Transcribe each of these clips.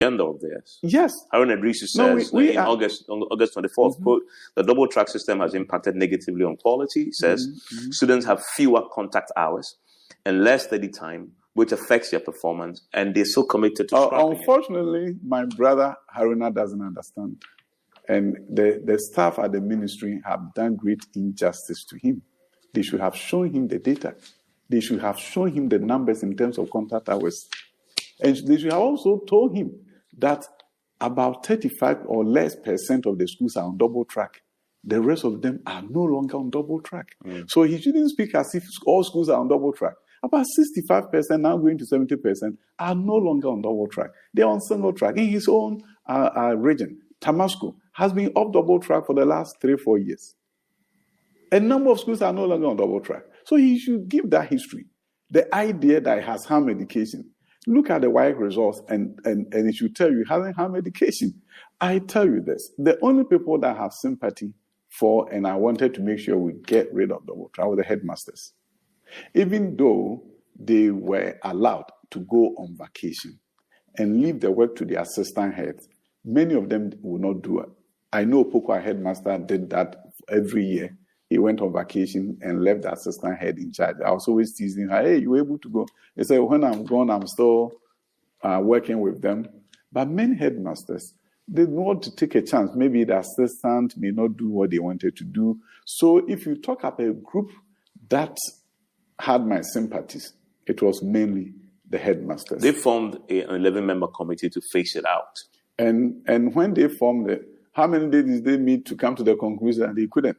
agenda of theirs. Yes. Haruna says in August 24th, quote, the double track system has impacted negatively on quality. He says students have fewer contact hours and less study time, which affects their performance, and they're so committed to unfortunately, my brother Haruna doesn't understand. And the staff at the ministry have done great injustice to him. They should have shown him the data. They should have shown him the numbers in terms of contact hours. And they should have also told him that about 35 or less % of the schools are on double track. The rest of them are no longer on double track. So he shouldn't speak as if all schools are on double track. About 65%, now going to 70%, are no longer on double track. They're on single track. In his own region, Tamasco has been off double track for the last 3-4 years. A number of schools are no longer on double track. So he should give that history. The idea that it has harm education. Look at the WAEC results and it should tell you it hasn't harmed education. I tell you this, the only people that have sympathy for, and I wanted to make sure we get rid of double track, were the headmasters. Even though they were allowed to go on vacation and leave the work to the assistant heads, many of them would not do it. I know Pokwa headmaster did that every year. He went on vacation and left the assistant head in charge. I was always teasing her, hey, you were able to go? He said, when I'm gone, I'm still working with them. But many headmasters, they want to take a chance. Maybe the assistant may not do what they wanted to do. So if you talk about a group that had my sympathies, it was mainly the headmasters. They formed an 11-member committee to face it out. And when they formed it, how many days did they meet to come to the conclusion that they couldn't?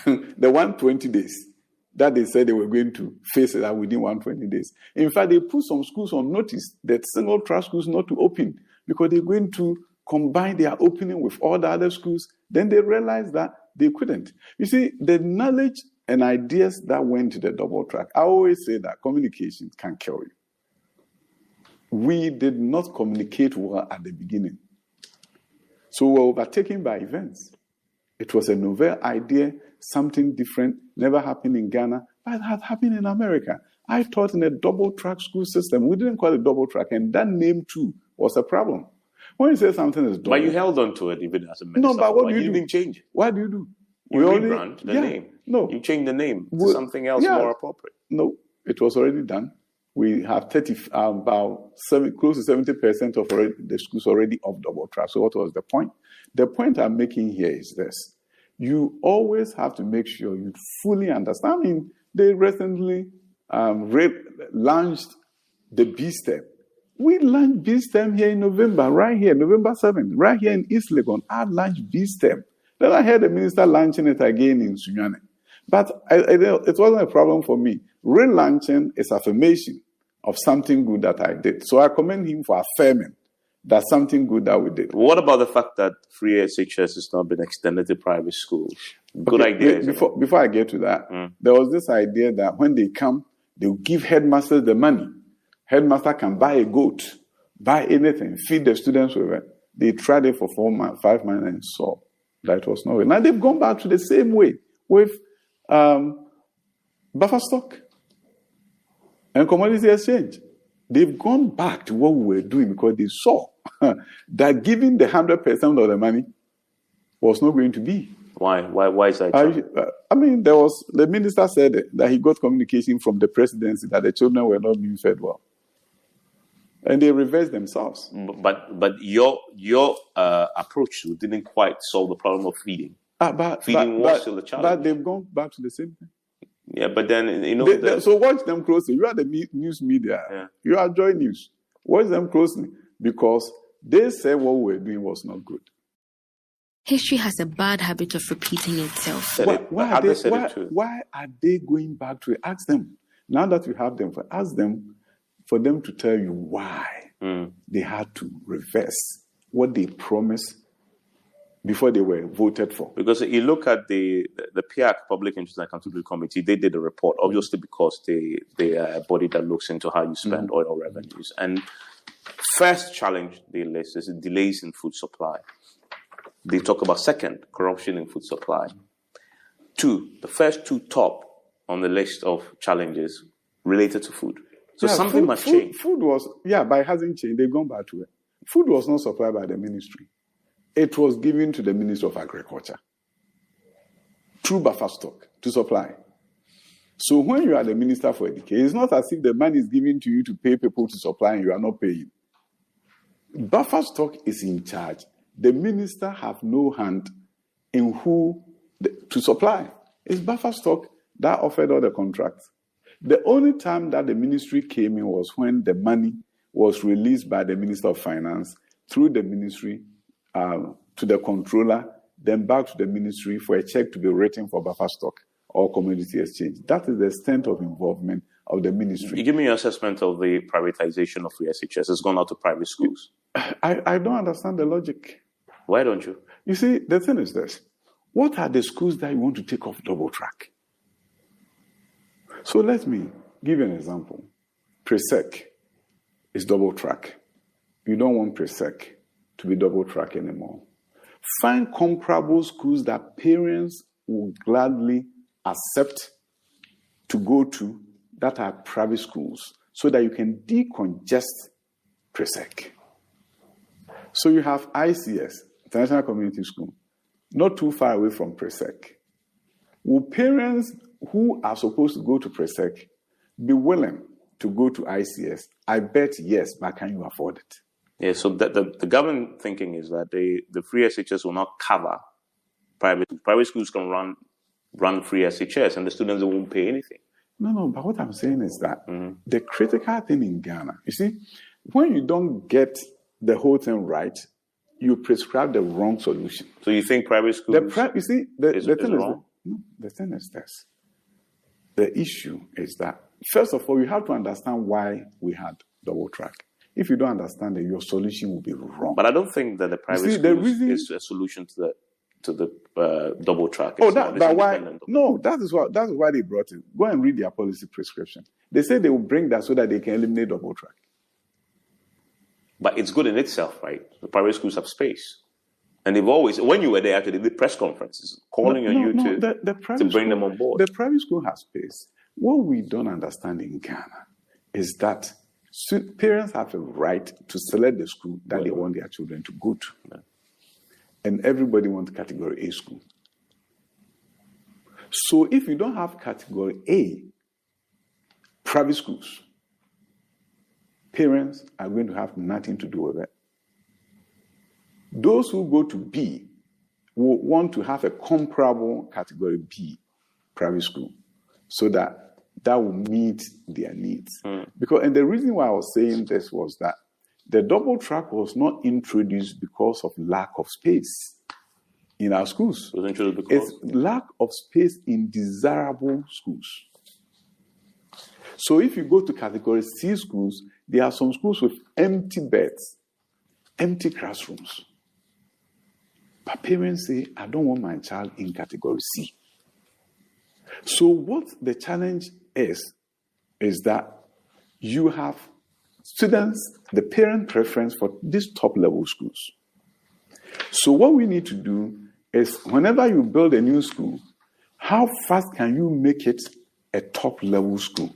The 120 days that they said they were going to face it out within 120 days. In fact, they put some schools on notice that single track schools not to open because they're going to combine their opening with all the other schools. Then they realized that they couldn't. You see, the knowledge and ideas that went to the double track, I always say that communication can kill you. We did not communicate well at the beginning. So we were overtaken by events. It was a novel idea, something different, never happened in Ghana, but it had happened in America. I taught in a double-track school system. We didn't call it double-track, and that name, too, was a problem. When you say something is double... But you held on to it even as a minister. No, but what do you do? You didn't change it. What do you do? You rebrand the name. No. You change the name to something else more appropriate. No, it was already done. We have close to 70% of the schools already off double track. So what was the point? The point I'm making here is this. You always have to make sure you fully understand. I mean, they recently launched the B-STEM. We launched B-STEM here in November, right here, November 7th, right here in East Legon. I launched B-STEM. Then I heard the minister launching it again in Sunyane. But it wasn't a problem for me. Relaunching is affirmation of something good that I did. So I commend him for affirming that something good that we did. What about the fact that free SHS has not been extended to private schools? Good idea. Before I get to that, there was this idea that when they come, they'll give headmasters the money. Headmaster can buy a goat, buy anything, feed the students with it. They tried it for 5 months and saw that it was no way. Now they've gone back to the same way with buffer stock and commodity exchange. They've gone back to what we were doing because they saw that giving the 100% of the money was not going to be. Why is that? I mean, the minister said that he got communication from the presidency that the children were not being fed well. And they reversed themselves. But your approach didn't quite solve the problem of feeding. Feeding was still a challenge. But they've gone back to the same thing. Yeah, but then, you know... so watch them closely. You are the news media. Yeah. You are Joy News. Watch them closely because they said what we were doing was not good. History has a bad habit of repeating itself. Why are they going back to it? Ask them. Now that you have them, ask them for them to tell you why they had to reverse what they promised before they were voted for. Because you look at the PIAC, Public Interest and Accountability Committee, they did a report, obviously because they are a body that looks into how you spend oil revenues. And first challenge they list is delays in food supply. They talk about second, corruption in food supply. 2, the first 2 top on the list of challenges related to food. So something must change. Food was, but it hasn't changed. They've gone back to it. food was not supplied by the ministry. It was given to the Ministry of Agriculture through buffer stock to supply. So when you are the Minister for Education, it's not as if the money is given to you to pay people to supply and you are not paying. Buffer stock is in charge. The minister have no hand in who to supply. It's buffer stock that offered all the contracts. The only time that the ministry came in was when the money was released by the Minister of Finance through the ministry to the controller, then back to the ministry for a check to be written for buffer stock or commodity exchange. That is the extent of involvement of the ministry. You give me your assessment of the privatization of free SHS. It's gone out to private schools. I don't understand the logic. Why don't you? You see, the thing is this. What are the schools that you want to take off double track? So let me give you an example. Pre-sec is double track. You don't want pre-sec to be double track anymore. Find comparable schools that parents will gladly accept to go to that are private schools so that you can decongest pre-sec. So you have ICS, International Community School, not too far away from pre-sec. Will parents who are supposed to go to pre-sec be willing to go to ICS? I bet yes, but can you afford it? Yeah, so the government thinking is that the free SHS will not cover private schools. Private schools can run free SHS and the students won't pay anything. No, but what I'm saying is that the critical thing in Ghana, you see, when you don't get the whole thing right, you prescribe the wrong solution. So you think private schools the thing is wrong? The thing is this. The issue is that, first of all, you have to understand why we had double track. If you don't understand it, your solution will be wrong. But I don't think that the private schools is a solution to the double track. Oh, that why? No, that is why they brought it. Go and read their policy prescription. They say they will bring that so that they can eliminate double track. But it's good in itself, right? The private schools have space. And they've always, when you were there, actually, the press conferences, calling on you to bring them on board. The private school has space. What we don't understand in Ghana is that parents have a right to select the school that they want their children to go to. Yeah. And everybody wants category A school. So if you don't have category A, private schools, parents are going to have nothing to do with it. Those who go to B will want to have a comparable category B private school so that will meet their needs. And the reason why I was saying this was that the double track was not introduced because of lack of space in our schools. It was introduced because? It's lack of space in desirable schools. So if you go to category C schools, there are some schools with empty beds, empty classrooms. But parents say, I don't want my child in category C. So what the challenge is that you have students, the parent preference for these top-level schools. So what we need to do is whenever you build a new school, how fast can you make it a top-level school?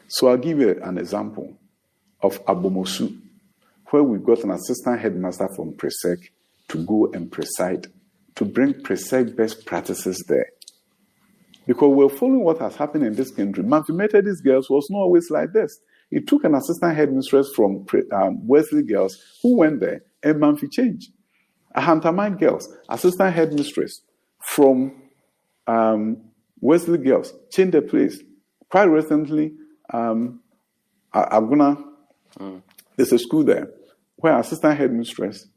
So I'll give you an example of Abomosu, where we got an assistant headmaster from Presec to go and preside, to bring Presec best practices there. Because we're following what has happened in this country. Manfi Methodist Girls was not always like this. It took an assistant headmistress from Wesley Girls who went there and Manfi changed. Ahantamine Girls, assistant headmistress from Wesley Girls, changed the place. Quite recently, Aguna, there's a school there where assistant headmistress,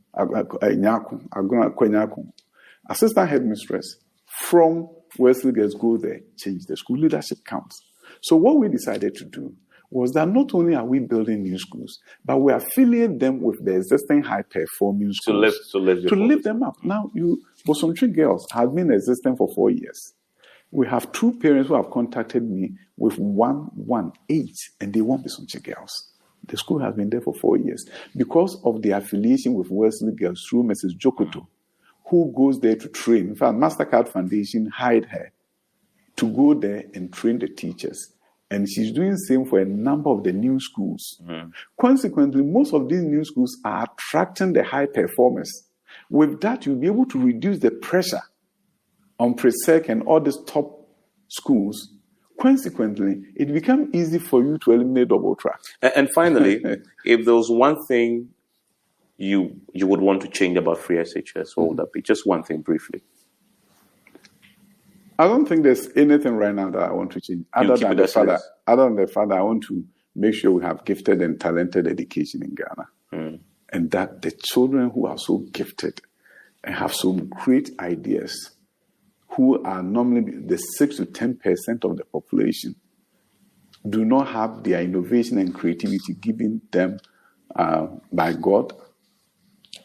assistant headmistress from Wesley Girls go there, change the school leadership counts. So what we decided to do was that not only are we building new schools, but we are filling them with the existing high-performing schools to lift them up. Now, Bosomchi Girls have been existing for 4 years. We have 2 parents who have contacted me with 118, and they want Bosomchi Girls. The school has been there for 4 years because of the affiliation with Wesley Girls through Mrs. Jokoto, who goes there to train. In fact, MasterCard Foundation hired her to go there and train the teachers And she's doing the same for a number of the new schools. Consequently, most of these new schools are attracting the high performers. With that, you'll be able to reduce the pressure on pre-sec and all these top schools. Consequently, it becomes easy for you to eliminate double track. And finally, if there was one thing you would want to change about free SHS, what would that be? Just one thing, briefly. I don't think there's anything right now that I want to change. Other than the fact I want to make sure we have gifted and talented education in Ghana. And that the children who are so gifted and have some great ideas, who are normally the 6 to 10% of the population, do not have their innovation and creativity given them by God,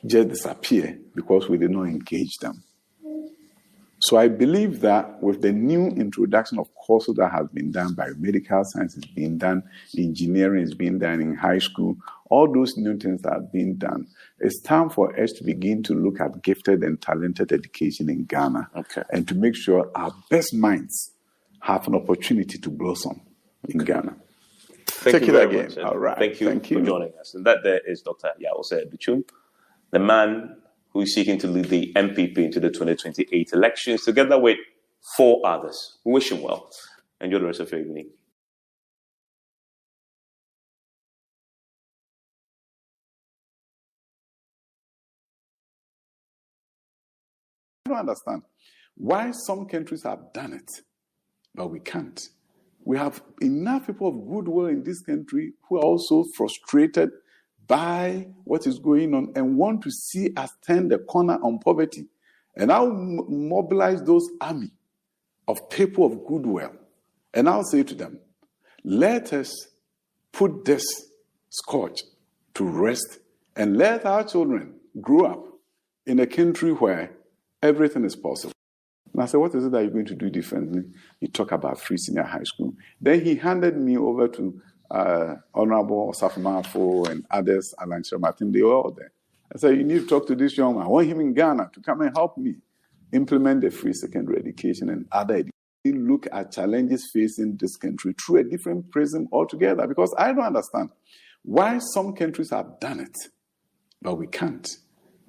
just disappear because we did not engage them. So I believe that with the new introduction of courses that has been done, biomedical science is being done, engineering is being done in high school, all those new things that are being done, it's time for us to begin to look at gifted and talented education in Ghana, and to make sure our best minds have an opportunity to blossom in Ghana. Thank you very much. All right. Thank you for joining us. And that there is Dr. Ay3ka Osei Adutwum, the man who is seeking to lead the MPP into the 2028 elections, together with 4 others. We wish him well. Enjoy the rest of your evening. I don't understand why some countries have done it, but we can't. We have enough people of goodwill in this country who are also frustrated by what is going on and want to see us turn the corner on poverty. And I'll mobilize those army of people of goodwill. And I'll say to them, let us put this scourge to rest and let our children grow up in a country where everything is possible. And I said, what is it that you're going to do differently? You talk about free senior high school. Then he handed me over to Honorable Safumafo and others, Alan Martin, they were all there. I said, you need to talk to this young man. I want him in Ghana to come and help me implement the free secondary education and other education. Look at challenges facing this country through a different prism altogether, because I don't understand why some countries have done it, but we can't.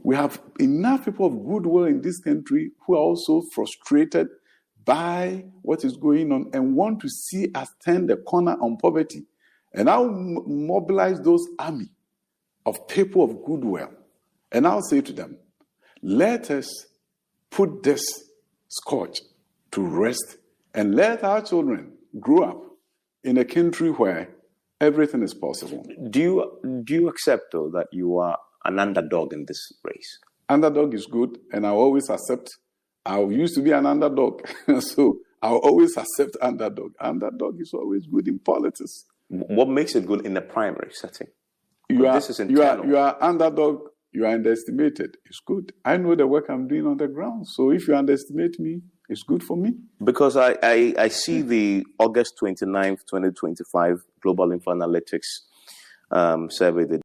We have enough people of goodwill in this country who are also frustrated by what is going on and want to see us turn the corner on poverty. And I'll mobilize those army of people of goodwill. And I'll say to them, let us put this scourge to rest and let our children grow up in a country where everything is possible. Do you accept, though, that you are an underdog in this race? Underdog is good, and I always accept. I used to be an underdog, so I'll always accept underdog. Underdog is always good in politics. What makes it good in the primary setting? You are underdog, you are underestimated. It's good. I know the work I'm doing on the ground, so if you underestimate me, it's good for me. Because I see the August 29th, 2025 Global Info Analytics survey that